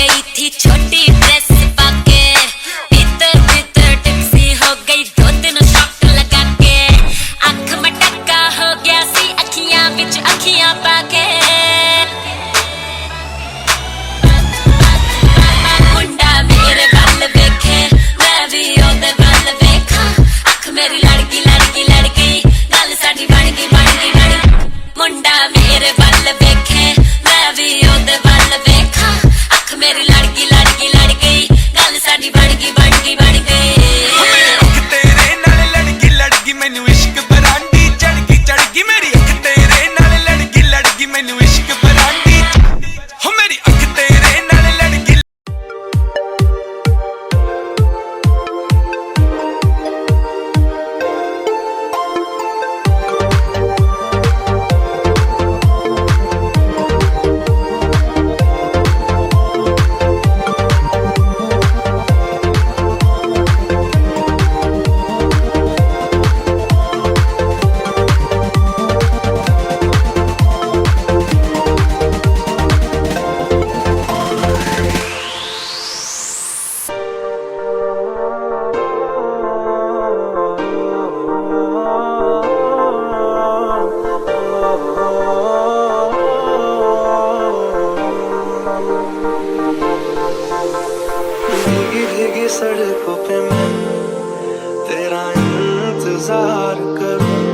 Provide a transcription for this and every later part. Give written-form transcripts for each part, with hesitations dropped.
गई थी छोटी ड्रेस पाके, भीतर भीतर टिप्सी हो गई 2-3 शॉट लगा के, आंख में टक्का हो गया सी अखियां विच अखियां पाके। मुंडा मेरे वल वेखे मैं भी ओदे वल वेखा, अख मेरी लड़की लड़की लड़ गई गल साडी बन गई बन गई बन। मुंडा मेरे वल वेखे मैं भी ओदे वल वेखा, अख मेरी लड़की लड़की लड़ गई गल साडी बन गई बन गई बन गई। अख तेरे नाल लड़की लड़की मैनू इश्क बरांडी चढ़ गई मेरी, अख तेरे नाल लड़की मैनू इश्क बरांडी हो मेरी अख तेरे नाल लड़की। भीगी भीगी सड़कों पे मैं तेरा इंतजार करूं,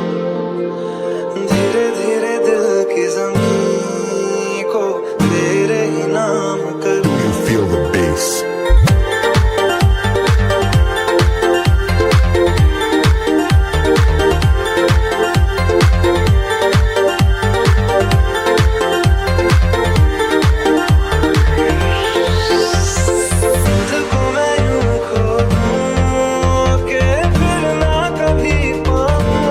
धीरे धीरे दिल की ज़मीं को तेरे ही नाम करूं। You feel the bass. तुझको मैं यूं खो दूं कि फिर ना कभी पाऊं,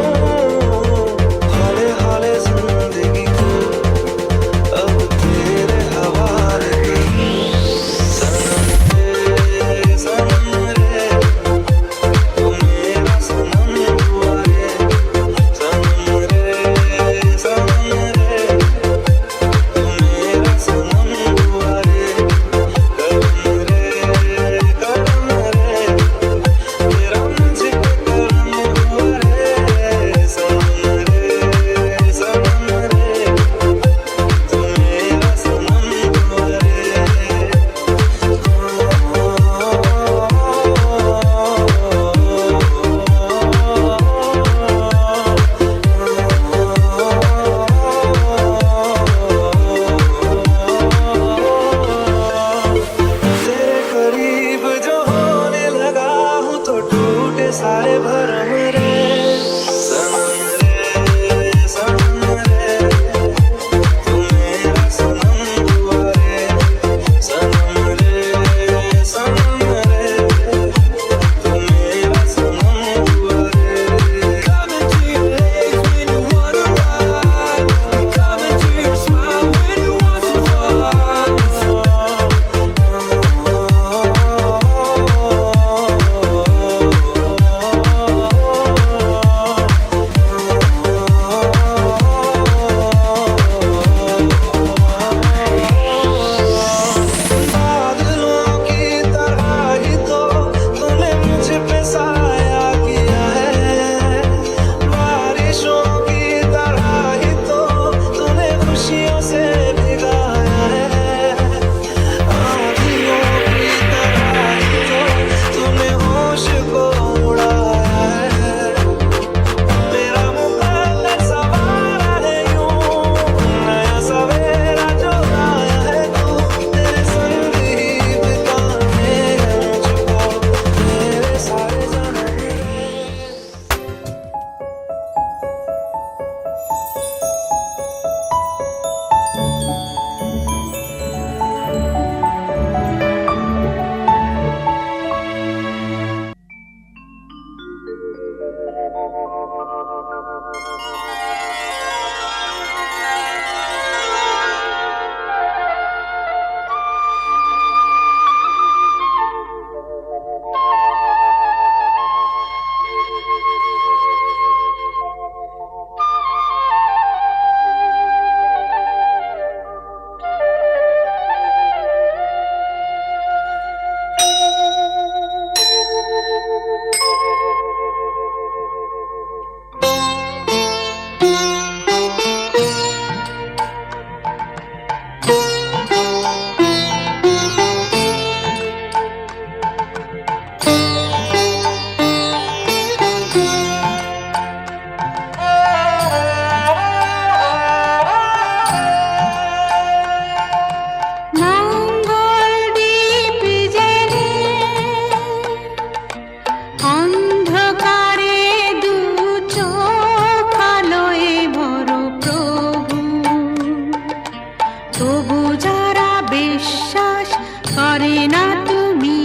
করে না তুমি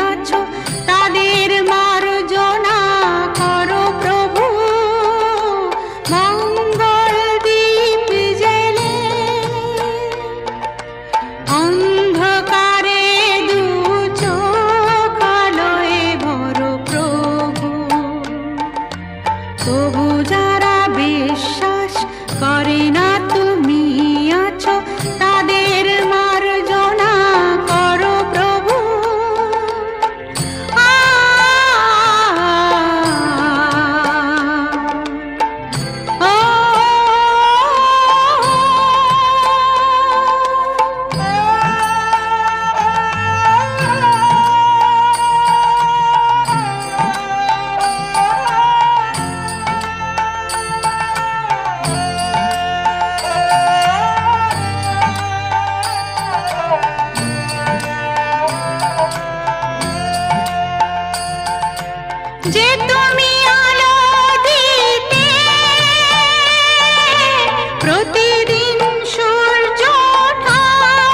আছো তাদের মার্জনা করো প্রভু মঙ্গল দীপ জেলে অন্ধকারে দু চোখ আলোয় ভরো প্রভু তবু যারা বিশ্বাস করে না তুমি আছো তাদের মার্জনা করো প্রভু যে তুমি আলো দিতে প্রতিদিন সূর্য ওঠাও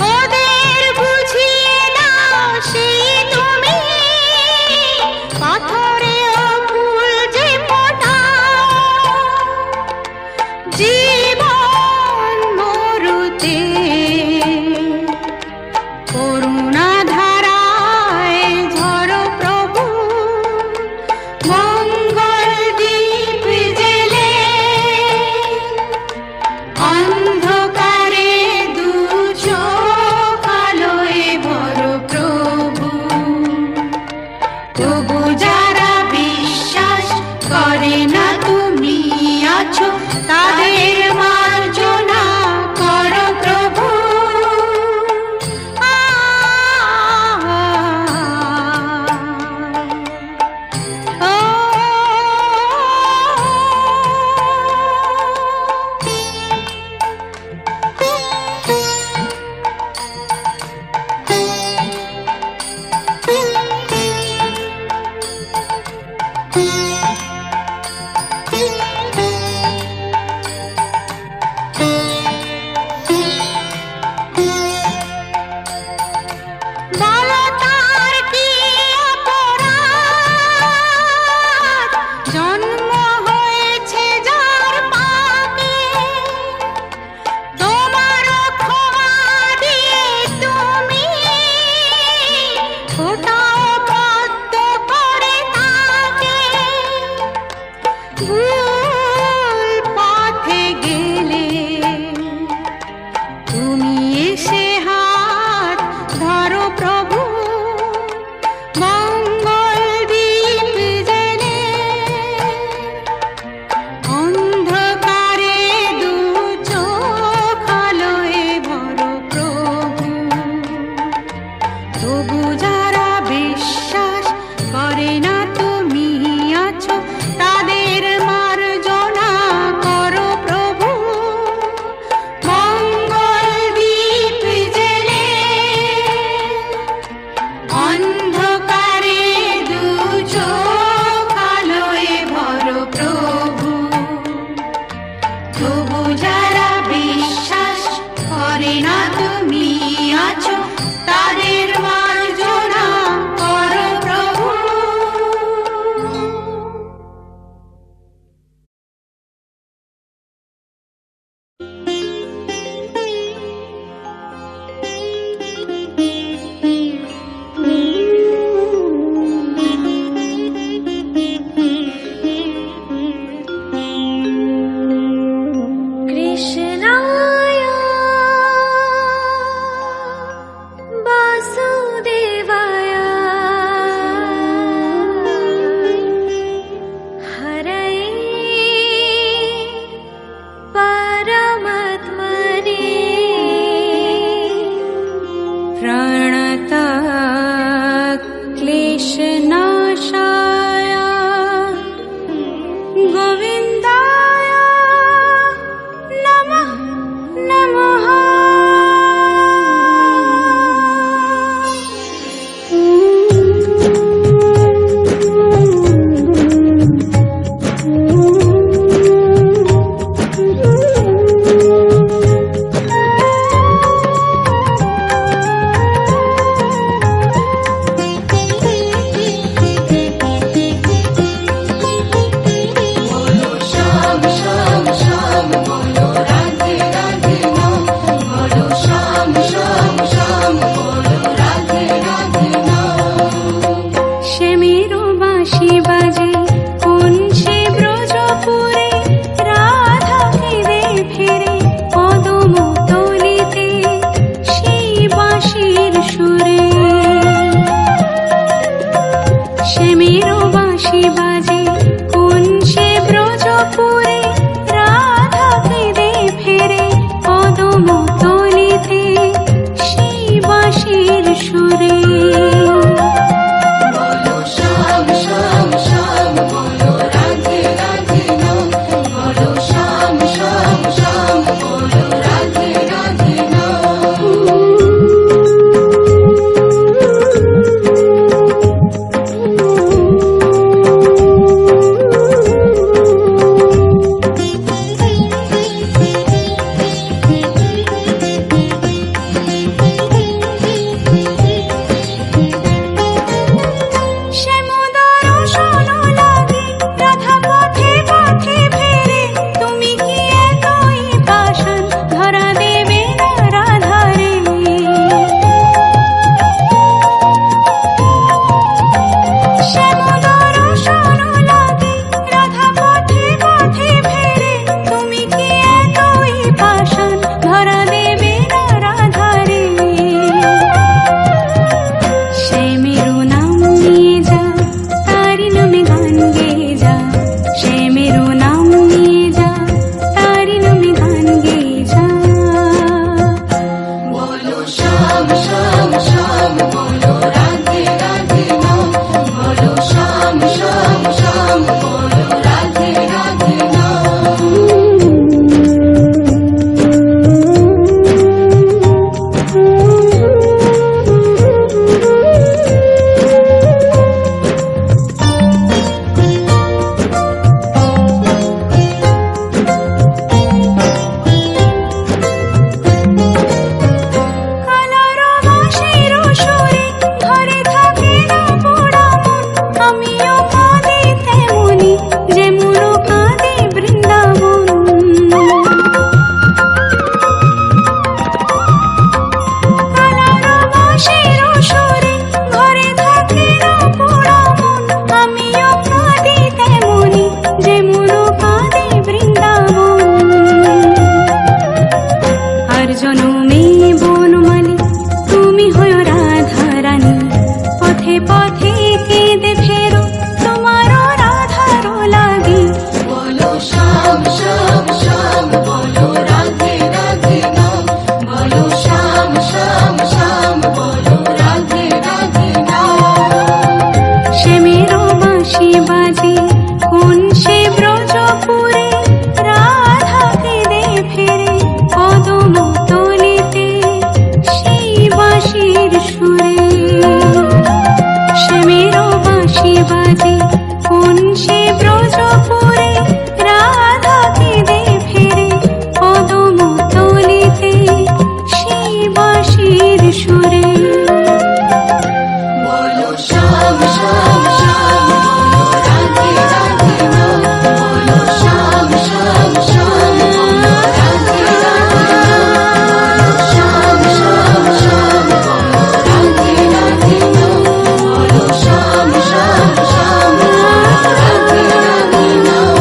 ওদের বুঝিয়ে দাও সেই তুমি পাথরে ফুল যে ফোটাও জীবন মরুতে করুণা ধারায় ঝরো প্রভু মঙ্গল দীপ জেলে অন্ধকারে দু চোখ আলোয় ভরো প্রভু তবু যারা বিশ্বাস করে না তুমি আছো তাদের মার্জনা করো প্রভু বলো তার কি অপরাধ জন্ম হয়েছে যার পাপে তোমার ক্ষমা দিয়ে তুমি ফোটাও পদ্ম করে তাকে ভুল পথে গেলে তুমি এসে হাত ধরো প্রভু মঙ্গল দীপ জেলে অন্ধকারে দু চোখ আলোয় ভরো প্রভু তবু যারা বিশ্বাস করে না তুমি আছো তাদের মার্জনা করো প্রভু মঙ্গল দীপ জেলে অন্ধকারে দু চোখ আলোয় ভরো প্রভু তবু যারা বিশ্বাস করে না তুমি আছো তাদের মার্জনা করো প্রভু কৃষ্ণায় বাসুদেবায় হরয়ে পরমাত্মনে প্রণত ক্লেশনাশায় গোবিন্দায় নমঃ নমঃ श्याम श्याम श्याम बोलो राधे राधे नाम बोलो श्याम श्याम श्याम बोलो राधे राधे नाम কালারো বাঁশির সুরে ঘরে থাকে না পোড়া মন আমিও কাঁদি তেমনি যেমন কাঁদি বৃন্দাবন কালারো বাঁশির সুরে ঘরে থাকে না পোড়া মন আমিও কাঁদি তেমনি যেমন কাঁদি বৃন্দাবন আর জনমে বনমালী তুমি হও রাধা রানী পথে পথে কেঁদে ফেরো তোমার রাধার লাগি বলো শ্যাম শ্যাম শ্যাম বলো রাধে রাধে নাম বলো শ্যাম শ্যাম শ্যাম বলো রাধে রাধে নাম শ্যামেরও বাঁশি বাজে কোন সে ব্রজপুরে রাধা কেঁদে ফেরে কদম তলিতে সেই বাঁশির সুরে শ্যামেরও বাঁশি বাজে কোন সে ব্রজপুরে রাধা কেঁদে ফেরে কদম তলিতে সেই বাঁশির সুরে বলো শ্যাম শ্যাম শ্যাম বলো রাধে রাধে নাম বলো শ্যাম শ্যাম শ্যাম বলো রাধে রাধে নাম শ্যাম শ্যাম শ্যাম বলো রাধে রাধে নাম বলো শ্যাম শ্যাম শ্যাম বলো রাধে রাধে নাম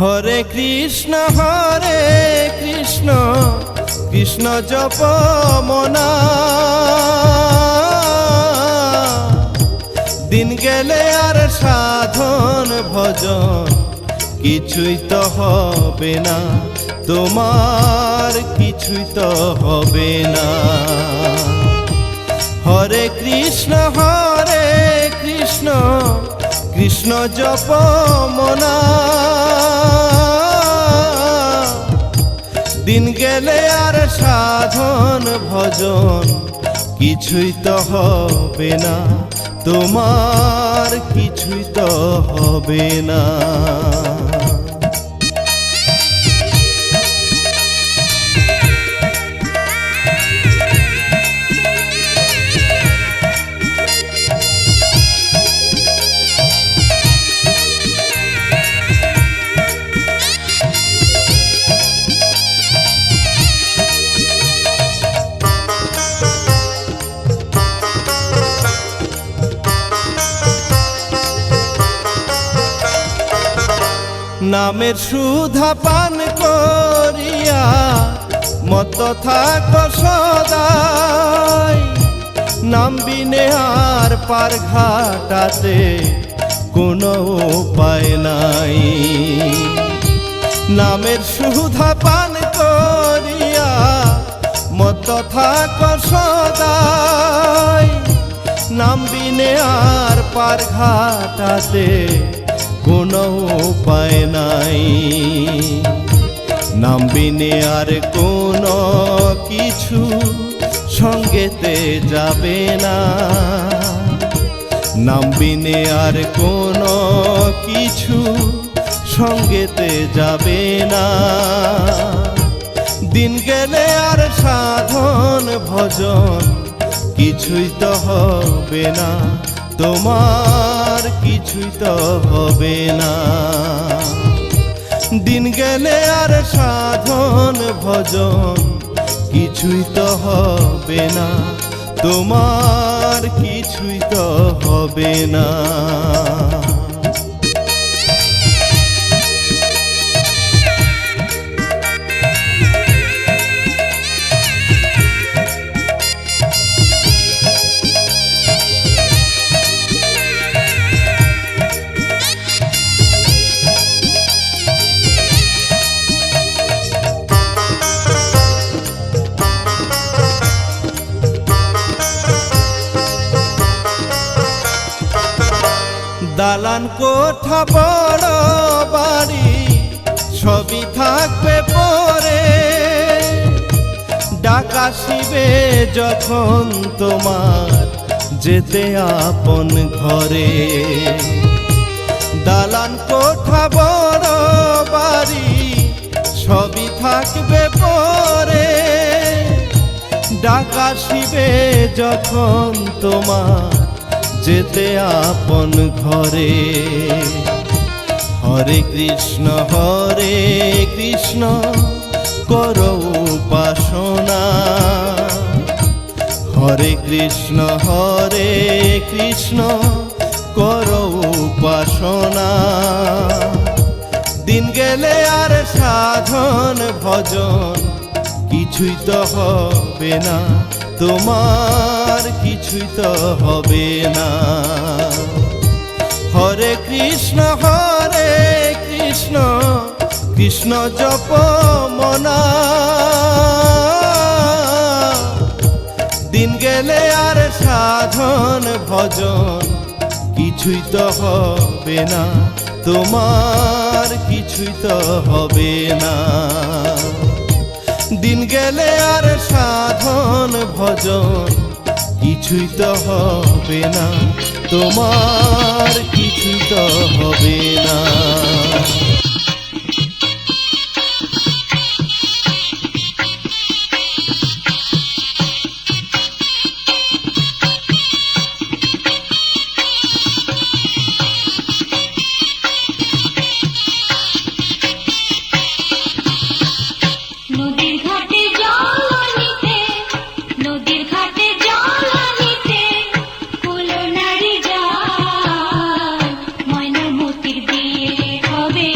হরে কৃষ্ণ কৃষ্ণ জপ মনা দিন গেলে আর সাধন ভজন কিছুই তো হবে না, তোমার কিছুই তো হবে না। হরে কৃষ্ণ কৃষ্ণ জপ মনা দিন গেলে আর সাধন ভজন কিছুই তো হবে না, তোমার কিছুই তো হবে না। নামের সুধা পান করিয়া মত থাক সদাই, নাম বিনে আর পার ঘাটাতে কোনো উপায় নাই। নামের সুধা পান করিয়া মত থাক সদাই, নাম বিনে আর পার ঘাটাতে কোনো উপায় নাই। নাম বিনে আর কোনো কিছু সঙ্গেতে যাবে না, নাম বিনে আর কোনো কিছু সঙ্গেতে যাবে না। দিন গেলে আর সাধন ভজন কিছুই তো হবে না, তোমার কিছুই তো হবে না। দিন গেলে আর সাধন ভজন কিছুই তো হবে না, তোমার কিছুই তো হবে না। দালান কোঠা বড় বাড়ি সবই থাকবে পরে, ডাক আসিবে যখন তোমার যেতে আপন ঘরে। দালান কোঠা বড় বাড়ি সবই থাকবে পরে, ডাক আসিবে যখন তোমার যেতে আপন ঘরে। হরে কৃষ্ণ করো উপাসনা, হরে কৃষ্ণ করো উপাসনা। দিন গেলে আর সাধন ভজন কিছুই তো হবে না, তোমার কিছুই তো হবে না। হরে কৃষ্ণ কৃষ্ণ জপ মনা, দিন গেলে আর সাধন ভজন কিছুই তো হবে না, তোমার কিছুই তো হবে না। দিন গেলে আর সাধন ভজন কিছুই তো হবে না, তোমার কিছুই তো হবে না। নদীর ঘাটে জল আনিতে, নদীর ঘাটে জল আনিতে, কুলো নারী যায়, ময়না মতির বিয়ে হবে।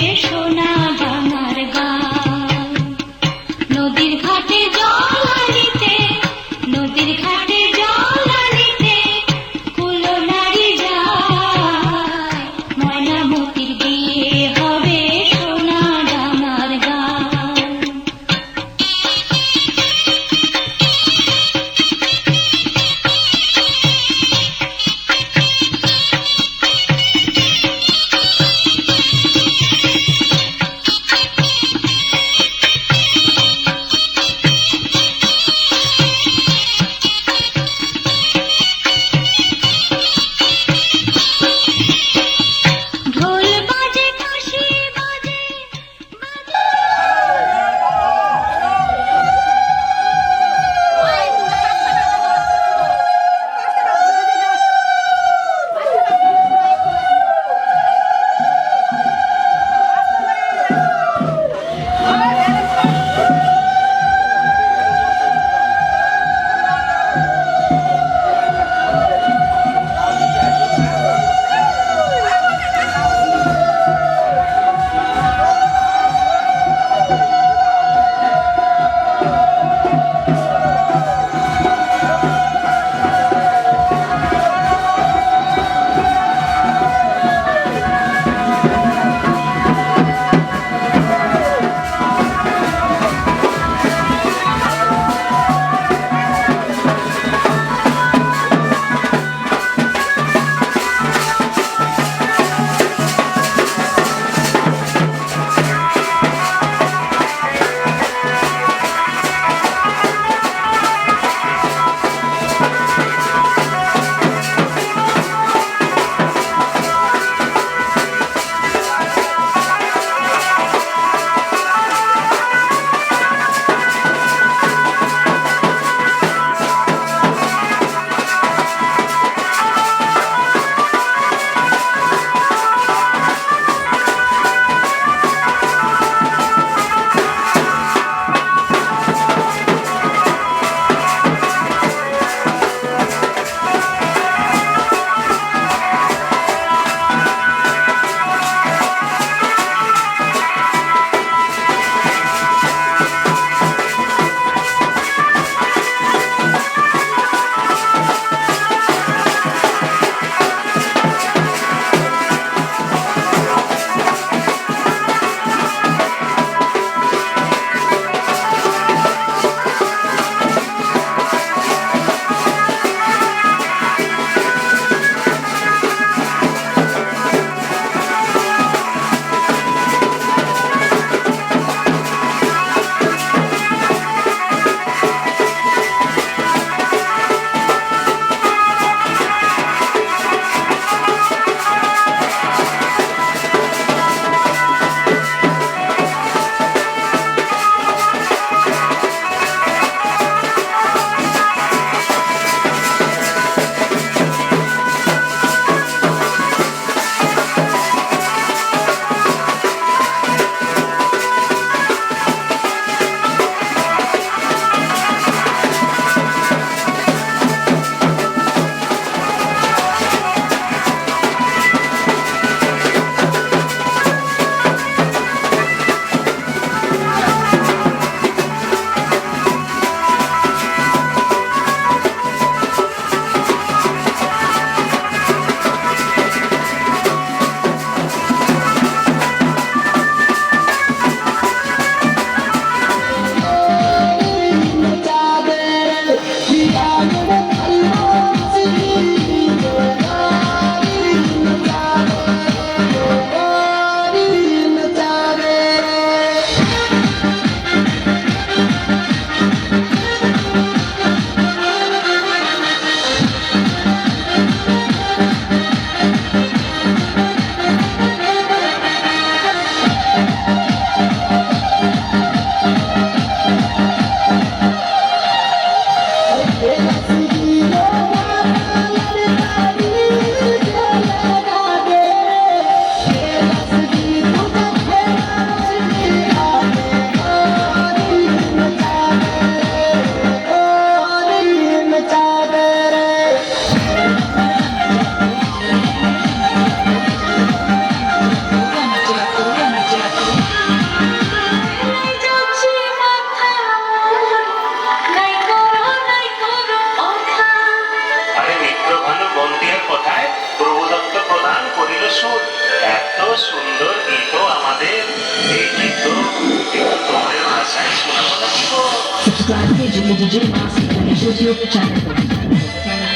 subscribe page in the DJ Master on his YouTube channel.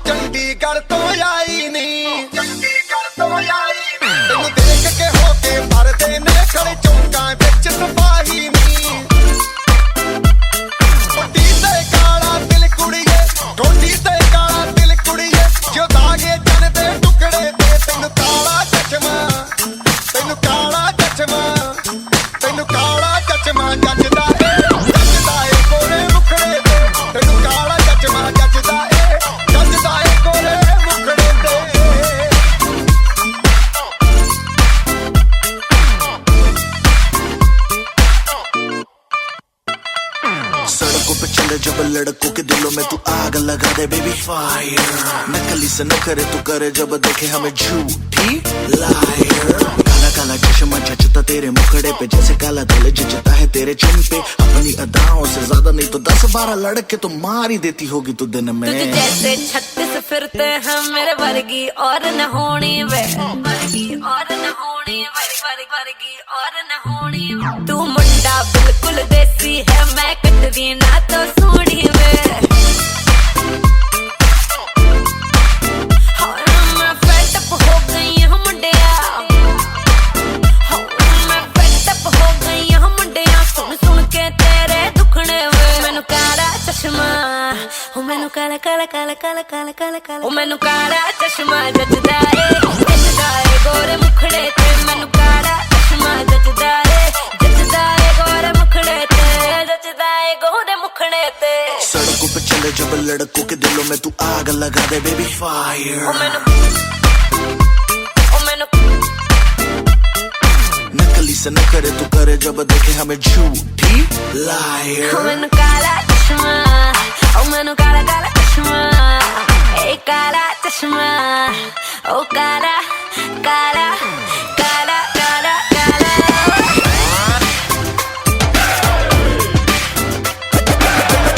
Chandigarh ਤੋਂ ਆਈ ਨੀ ਤੈਨੂੰ ਦੇਖ ਕੇ ਹੋ ਕੇ ਮਰਦੇ ਨੇ ਖੜੇ ਚੌਂਕਾਂ ਵਿੱਚ ਸਿਪਾਹੀ ਨੀ ਕੋਟੀ ਤੇ ਕਾਲਾ ਦਿਲ ਕੁੜੀਏ ਕੋਟੀ ਤੇ ਕਾਲਾ ਦਿਲ ਕੁੜੀਏ ਜੋ ਦਾਗੇ ਜਨ ਦੇ ਟੁਕੜੇ ਤੇ ਤੈਨੂੰ ਕਾਲਾ ਚਸ਼ਮਾ ਤੈਨੂੰ ਕਾਲਾ ਚਸ਼ਮਾ ਤੈਨੂੰ ਕਾਲਾ ਚਸ਼ਮਾ ਜੱਜਦਾ ਏ ਗੋਰੇ ਮੁਖੜੇ ਤੇ ਤੈਨੂੰ ਕਾਲਾ ਚਸ਼ਮਾ ਜੱਜਦਾ ਏ सड़कों पे चले जब लड़कों के दिलों में तू आग लगा दे बेबी फायर नकली से न करे तू करे जब देखे हमें झूठी लायर काला काला चश्मा जचता तेरे मुखड़े पे जैसे काला दिल जचता है तेरे चिन पे अपनी अदाओं से ज्यादा नहीं तो 10-12 लड़के तो मार ही देती होगी तू दिन में तुझे जैसे 36 फिरते हैं मेरे वर्गी और न होनी वे वर्गी और न होनी वर्गी और न होनी तू मुंडा बिल्कुल देसी है मैं कटरीना तो सोनी वे मैं फेड अप हो गई हूं मुंडिया मैं फेड अप हो गई हूं मुंडिया सुन सुन के तेरे दुखने वे मैनू काला चश्मा ओ मैनू काला काला काला काला काला काला काला ओ मैनू काला चश्मा जचदा ए गोरे मुखड़े ते मैनू काला चश्मा जचदा ए गोरे मुखड़े ते जचदा ए गोरे मुखड़े ते सड़कों पे चले जब लड़कों के दिलों में तू आग लगा दे बेबी फायर नकली से न करे तू करे जब देखे हमें झूठी लायर मैनू काला चश्मा ओ मैनू काला काला चश्मा ए काला चश्मा ओ काला काला काला काला काला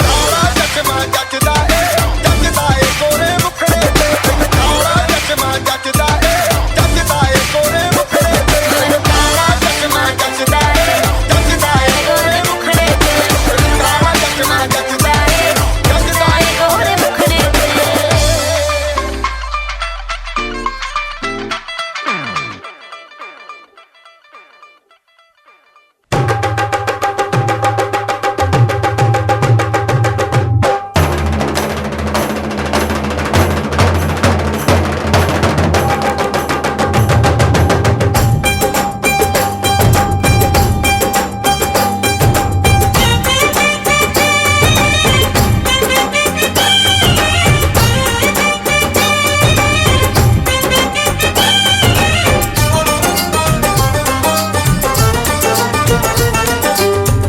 ਕਾਲਾ ਚਸ਼ਮਾ ਜੱਜਦਾ ਏ ਗੋਰੇ ਮੁਖੜੇ ਤੇ ਤੈਨੂੰ ਕਾਲਾ ਚਸ਼ਮਾ ਜੱਜਦਾ ਏ ਗੋਰੇ ਮੁਖੜੇ ਤੇ ਤੈਨੂੰ ਕਾਲਾ ਚਸ਼ਮਾ ਜੱਜਦਾ ਏ ਗੋਰੇ ਮੁਖੜੇ ਤੇ ਤੈਨੂੰ ਕਾਲਾ ਚਸ਼ਮਾ ਜੱਜਦਾ ਏ गोरे मुखड़े ते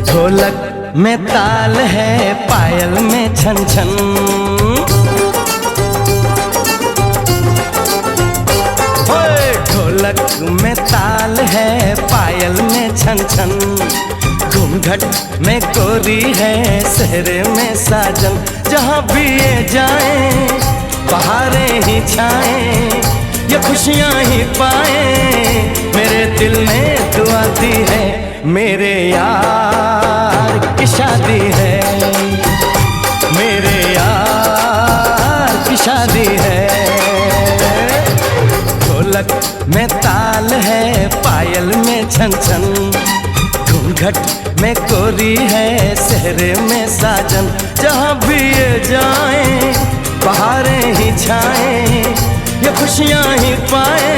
ढोलक में ताल है पायल में छन छन ओए ढोलक में ताल है पायल में छन छन घूमघट में कोरी है सहरे में साजन जहाँ भी ये जाए बहारें ही छाए ये खुशियाँ ही पाए मेरे दिल में तू आती है मेरे यार की शादी है मेरे यार की शादी है ढोलक में ताल है पायल में छन छन घूंघट में कोरी है सहरे में साजन जहाँ भी ये जाए बहारें ही छाए ये खुशियां ही पाए,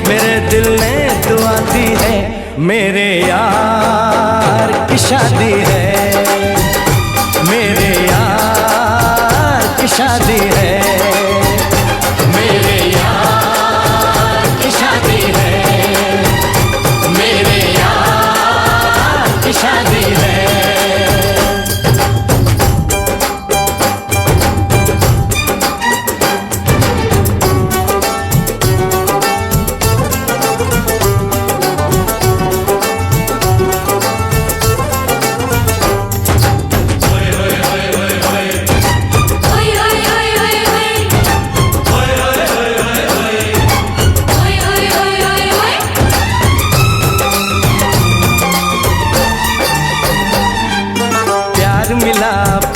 मेरे दिल ने दुआ दी है, मेरे यार की शादी है, मेरे यार की शादी है, मेरे यार की शादी है, मेरे यार की शादी है।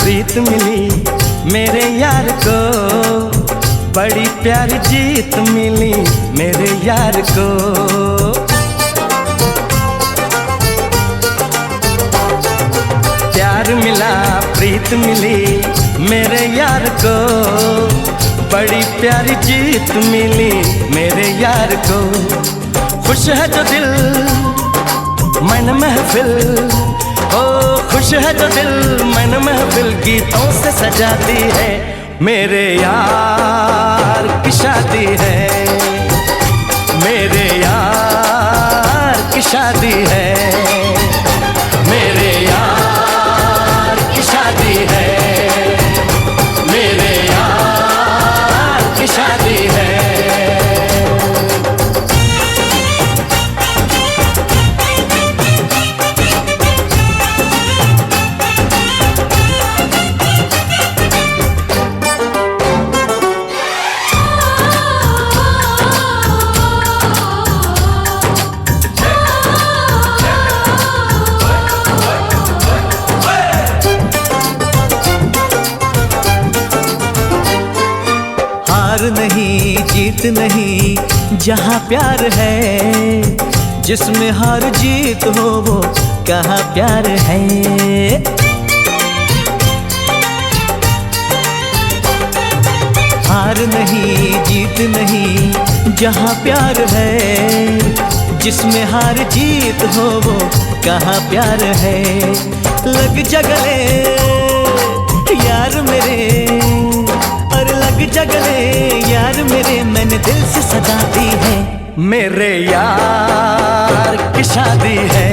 प्रीत मिली मेरे यार को, बड़ी प्यारी जीत मिली मेरे यार को। प्यार मिला प्रीत मिली मेरे यार को, बड़ी प्यारी जीत मिली मेरे यार को। खुश है जो दिल मन महफिल, ओ खुश है जो दिल मन महफिल गीतों से सजाती है, मेरे यार की शादी है, मेरे यार की शादी है, मेरे यार की शादी है, मेरे यार की शादी है। नहीं जीत नहीं जहाँ प्यार है, जिसमें हार जीत हो वो कहाँ प्यार है। हार नहीं जीत नहीं जहाँ प्यार है, जिसमें हार जीत हो वो कहाँ प्यार है। लग जा गले यार मेरे, और लग जा गले यार मेरे, मैंने दिल से सजा दी है, मेरे यार की शादी है,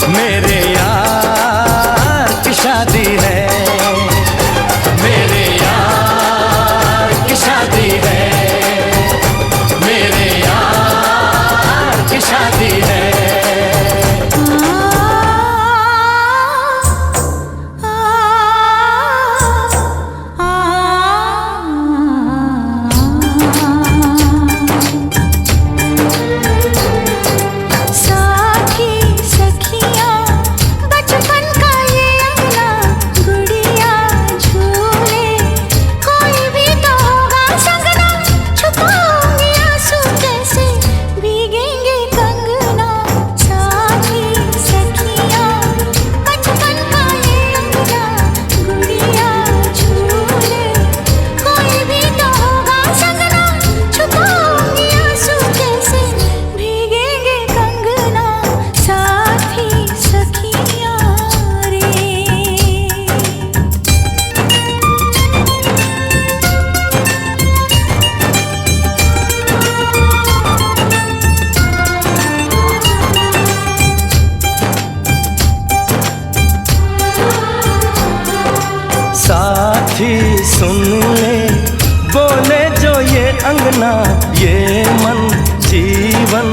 मेरे यार की शादी है, मेरे यार की शादी है, मेरे यार की शादी है। साथी सुन ले बोले जो ये अंगना, ये मन जीवन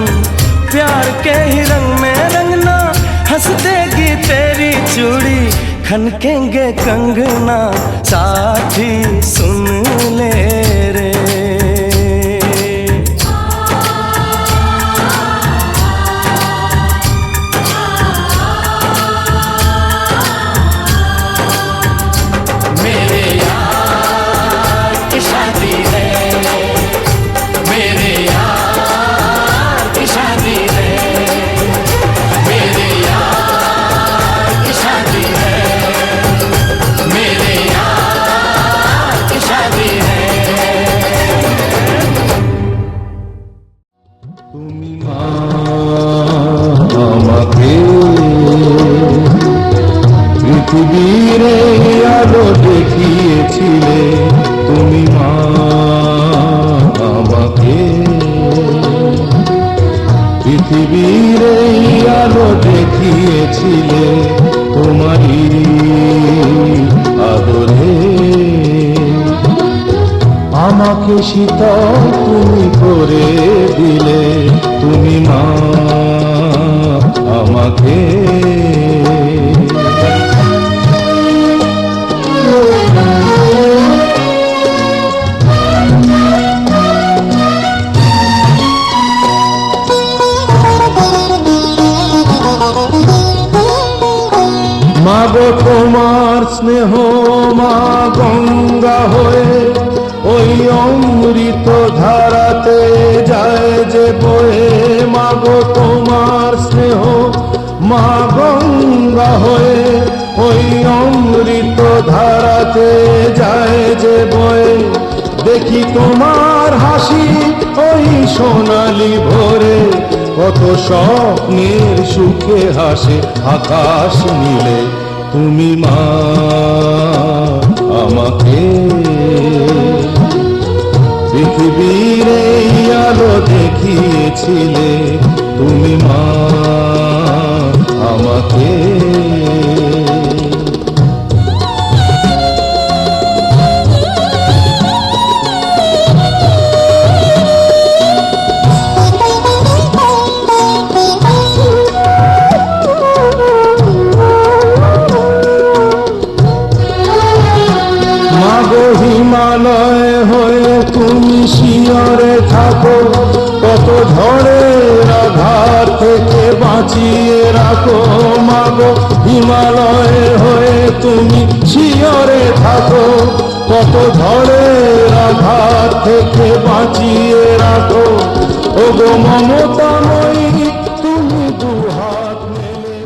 प्यार के ही रंग में रंगना, हंस देगी तेरी चूड़ी खनकेंगे कंगना। साथी सुन ले रे, গিয়েছিলে তোমারই আদরে। আমাকে শীতল তুমি করে দিলে, তুমি মা আমাকে। মাগো তোমার স্নেহ মা গঙ্গা হয়ে ওই অমৃত ধারাতে যায় যে বয়ে। মাগো তোমার স্নেহ মা গঙ্গা হয়ে ওই অমৃত ধারাতে যায় যে বয়ে। দেখি তোমার হাসি ওই সোনালি ভোরে, কত স্বপ্নের সুখে হাসে আকাশ নীলে। তুমি মা আমাকে পৃথিবীর এই আলো দেখিয়েছিলে, তুমি মা আমাকে। হিমালয় হয়ে তুমি শিয়রে থাকো, কত ঝড়ের আঘাত থেকে বাঁচিয়ে রাখো। মাগো হিমালয় হয়ে তুমি শিয়রে থাকো, কত ঝড়ের আঘাত থেকে বাঁচিয়ে রাখো। ওগো মমতাময়ী তুমি দুহাত মেলে।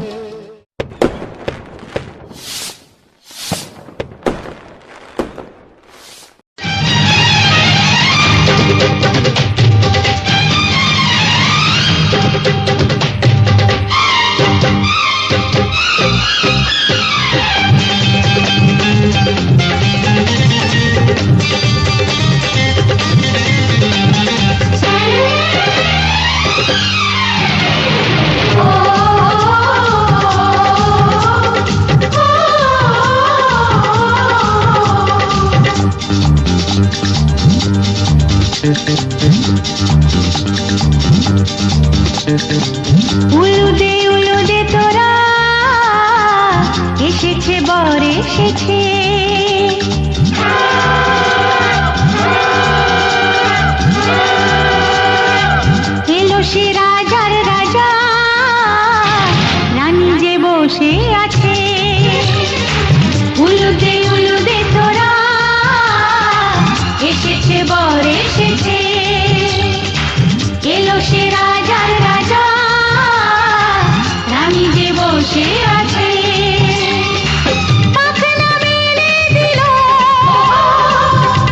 উলুদে তোরা এসেছে বর এসেছে, এলো সে রাজার রাজা, রানী যে বসে আছে। উলুদে তোরা এসেছে বর এসেছে, এলো সে রাজার রাজা, রানী যে বসে আছে। পাখনা মেলে দিল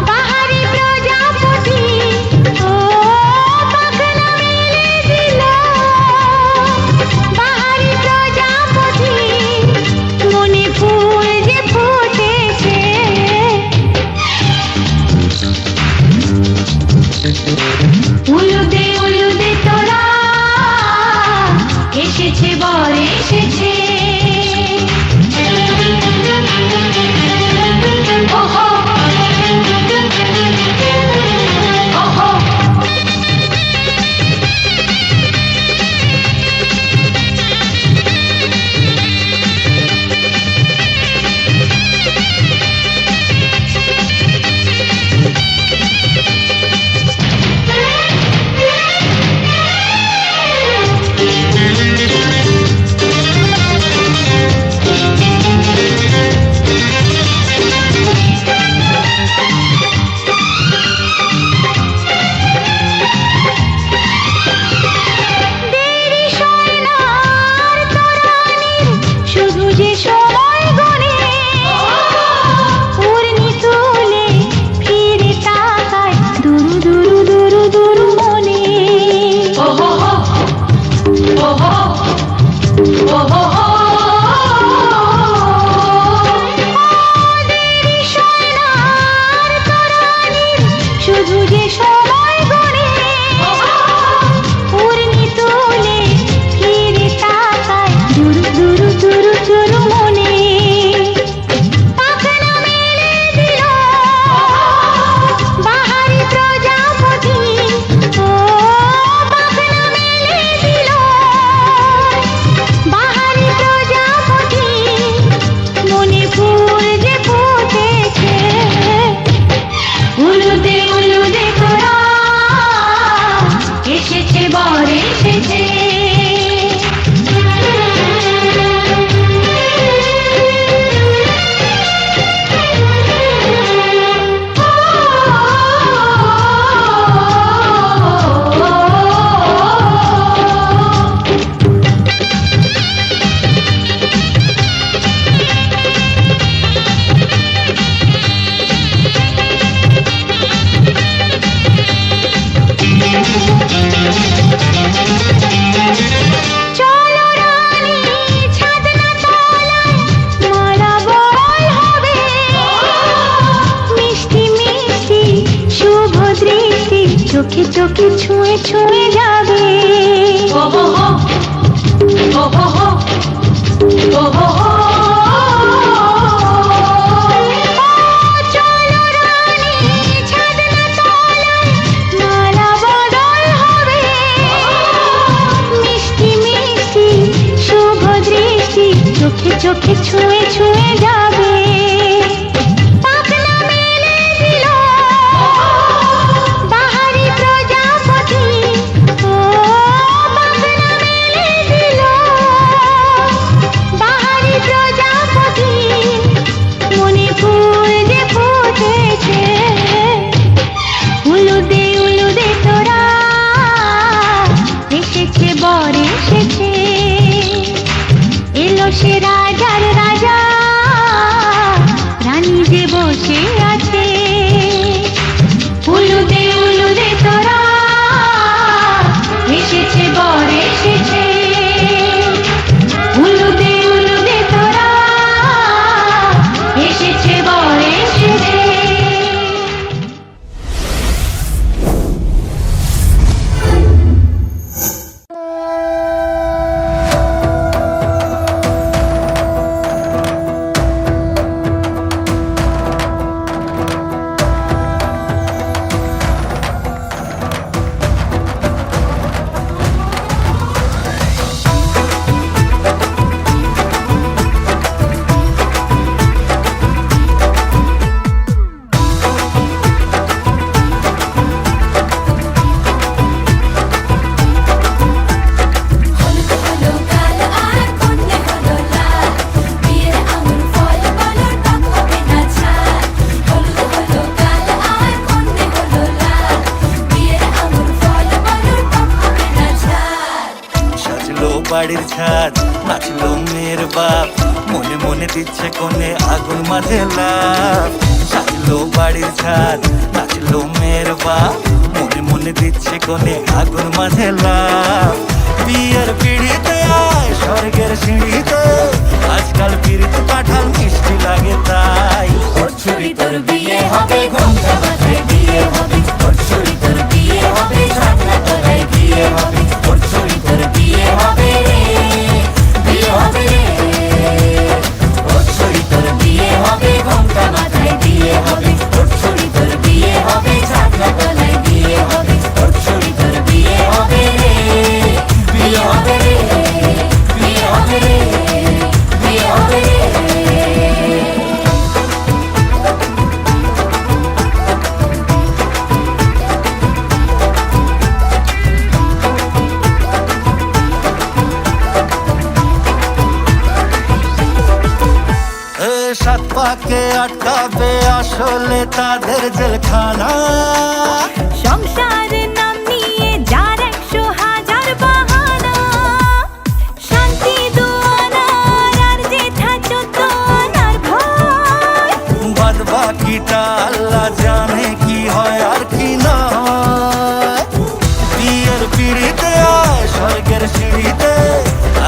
বাহারি প্রজাপতি, ও পাখনা মেলে দিল বাহারি প্রজাপতি, মনে ফুল যে ফুটেছে। উলুদে তোরা এসেছে বর এসেছে। ওহো ওহো দুরু দুরু চোখে চোখে ছুঁয়ে ছুঁয়ে যাবে। ও হো হো ও হো হো ও হো হো চলো রানী ছাদনা তলায় মালা বদল হবে। মিষ্টি মিষ্টি শুভ দৃষ্টি চোখে চোখে ছুঁয়ে ছুঁয়ে যাবে। পাখনা মেলে দিল বাহারি প্রজাপতি, ও পাখনা মেলে দিল বাহারি প্রজাপতি। মনে ফুল যে ফুটেছে উলুদে উলুদে তোরা, এসেছে বর এসেছে, এলো সে রাজার রাজা, রানী যে বসে আছে। উলুদে উলুদে তোরা, এসেছে বর এসেছে, উলুদে উলুদে তোরা, এসেছে বর এসেছে। বাড়ির ছাদ নাচলো মেয়ের বাপ, মনে মনে দিচ্ছে কোণে আগুন মাঝে লাভ। সাজলো বাড়ির ছাদ নাচলো মেয়ের বাপ, মনে মনে দিচ্ছে কোণে আগুন মাঝে লাভ। বিয়ের পিড়িতে আয় স্বর্গের সিঁড়িতে, আজকাল পিড়িতে পাঠাল মিষ্টি লাগে তাই। ওর ছুরি তোর বিয়ে হবে, ঘোমটা মাথায় বিয়ে হবে। ওর ছুরি তোর বিয়ে হবে, ছাদনা তলায় বিয়ে হবে। ওর ছুরি তোর বিয়ে হবে রে, বিয়ে হবে রে। ওর ছুরি তোর বিয়ে হবে, ঘোমটা মাথায় বিয়ে হবে। ওর ছুরি তোর বিয়ে হবে, ছাদনা তলায় বিয়ে হবে। ওর ছুরি তোর বিয়ে হবে রে, বিয়ে হবে রে, বিয়ে হবে রে, বিয়ে হবে রে। সাত পাকে আটকাবে আসলে তাদের জেলখানা। সংসারের নাম নিয়ে যার 100,000 বাহানা, শান্তি দুয়ানার আর যেথা 14 আনার ভয়। বাদ বাকিটা আল্লাহ জানে কি হয় আর কি নয়। বিয়ের পিড়িতে আয় স্বর্গের সিঁড়িতে,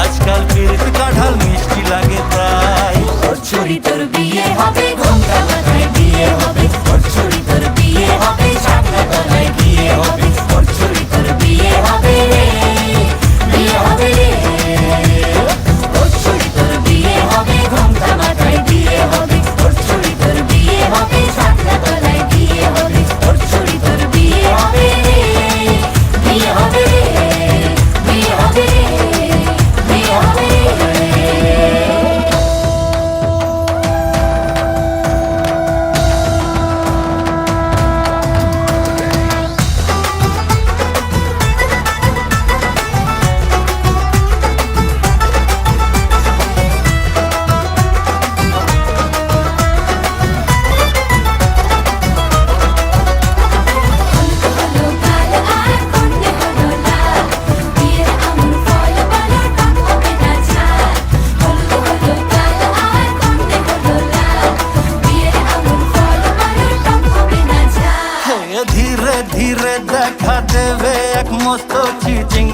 আজকাল পিড়িতে কাঁঠাল মিষ্টি লাগে তাই। ওর ছুরি তোর বিয়ে হবে, ঘোমটা মাথায় বিয়ে হবে। ওর ছুরি তোর বিয়ে হবে, ছাদনা তলায় বিয়ে হবে। ওর ছুরি তোর বিয়ে হবে রে, বিয়ে হবে রে। ওর ছুরি তোর বিয়ে হবে, ঘোমটা মাথায় বিয়ে হবে। ওর ছুরি তোর বিয়ে হবে, ছাদনা তলায় বিয়ে হবে। ওর ছুরি তোর বিয়ে হবে রে, বিয়ে হবে রে, বিয়ে হবে রে, বিয়ে হবে রে। ধীরে ধীরে দেখা দেবে এক মস্ত চিচিং